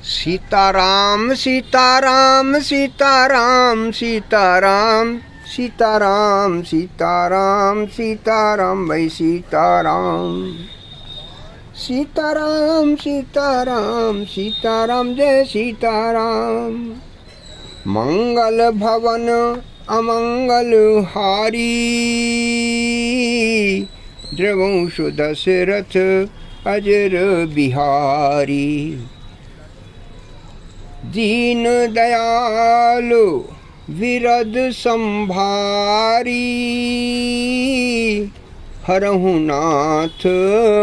सीताराम सीताराम सीताराम सीताराम सीताराम सीताराम सीताराम भाई सीताराम सीताराम सीताराम सीताराम जय सीताराम। मंगल भवन अमंगल हारी द्रवंश दशरथ अजर बिहारी। दीन दयालु विरद संभारी हरहु नाथ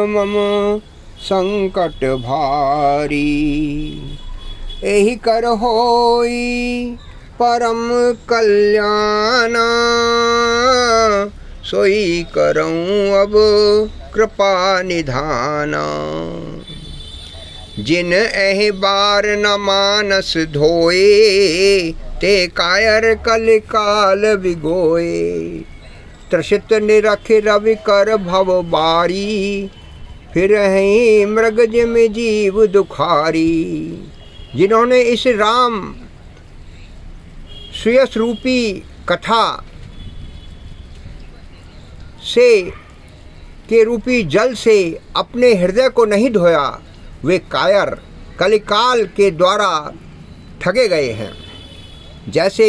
मम संकट भारी। एहि कर होई परम कल्याणा सोई करऊँ अब कृपा निधाना। जिन एहि बार न मानस धोए ते कायर कल काल विगोए। त्रसित निरख रवि कर भव बारी फिर ही मृग जिम जीव दुखारी। जिन्होंने इस राम सुयस रूपी कथा से के रूपी जल से अपने हृदय को नहीं धोया वे कायर कलिकाल के द्वारा ठगे गए हैं। जैसे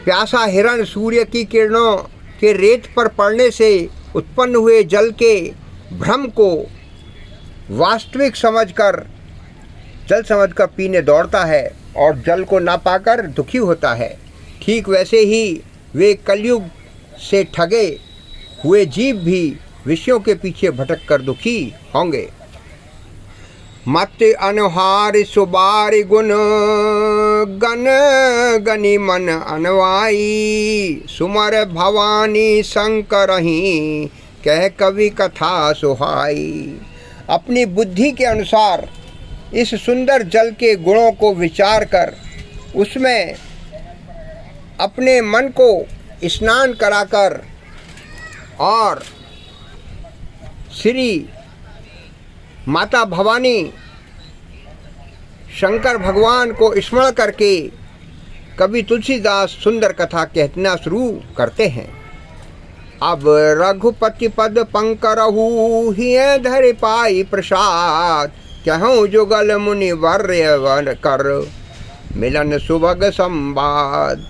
प्यासा हिरण सूर्य की किरणों के रेत पर पड़ने से उत्पन्न हुए जल के भ्रम को वास्तविक समझकर जल समझकर पीने दौड़ता है और जल को ना पाकर दुखी होता है, ठीक वैसे ही वे कलयुग से ठगे हुए जीव भी विषयों के पीछे भटक कर दुखी होंगे। मत अनुहार सुबार गुण गन गनि मन अनवाई। सुमर भवानी शंकरहि कह कवि कथा सुहाई। अपनी बुद्धि के अनुसार इस सुंदर जल के गुणों को विचार कर उसमें अपने मन को स्नान कराकर और श्री माता भवानी शंकर भगवान को स्मरण करके कवि तुलसीदास सुंदर कथा कहना शुरू करते हैं। अब रघुपति पद पंकरहु हिय धरि पाई प्रसाद। कहूँ जुगल मुनि वर्य कर मिलन सुभग संवाद।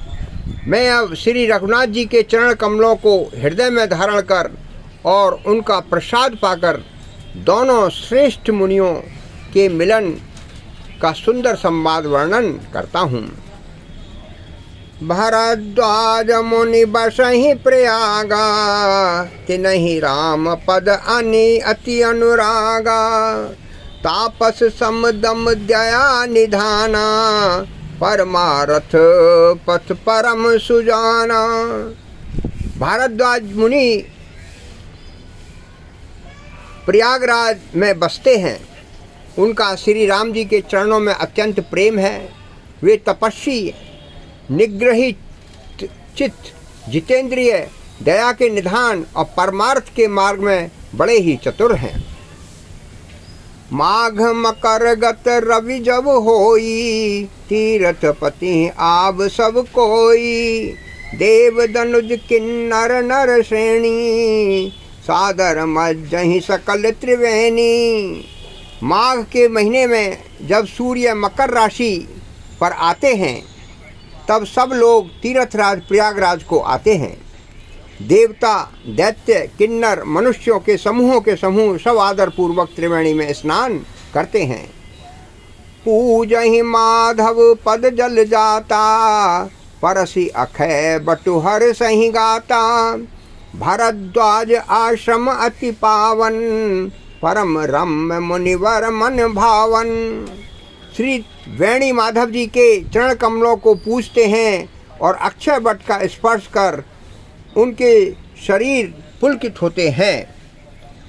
मैं अब श्री रघुनाथ जी के चरण कमलों को हृदय में धारण कर और उनका प्रसाद पाकर दोनों श्रेष्ठ मुनियों के मिलन का सुंदर संवाद वर्णन करता हूँ। भरद्वाज मुनि बसहि प्रयागा तिनहि राम पद अनि अति अनुरागा। तापस समदम दया निधाना परमारथ पथ परम सुजाना। भारद्वाज मुनि प्रयागराज में बसते हैं। उनका श्री राम जी के चरणों में अत्यंत प्रेम है। वे तपस्वी निग्रही चित्त जितेंद्रिय दया के निधान और परमार्थ के मार्ग में बड़े ही चतुर हैं। माघ मकर गत रवि जब होई तीर्थपति आब सब कोई। देव दनुज किन्नर नर श्रेणी सादर मज्जहि सकल त्रिवेणी। माघ के महीने में जब सूर्य मकर राशि पर आते हैं तब सब लोग तीर्थराज प्रयागराज को आते हैं। देवता दैत्य किन्नर मनुष्यों के समूह सब आदर पूर्वक त्रिवेणी में स्नान करते हैं। पूजहि माधव पद जल जाता परसि अखय बटुहर सही गाता। भरद्वाज आश्रम अति पावन परम रम्य मुनिवर मन भावन। श्री वेणी माधव जी के चरण कमलों को पूजते हैं और अक्षय वट का स्पर्श कर उनके शरीर पुलकित होते हैं।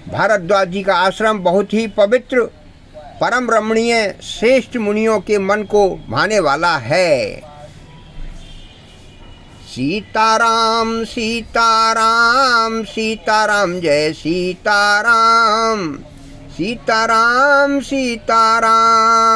भारद्वाज जी का आश्रम बहुत ही पवित्र परम रमणीय श्रेष्ठ मुनियों के मन को भाने वाला है। सीताराम सीताराम सीताराम जय सीताराम सीताराम सीताराम।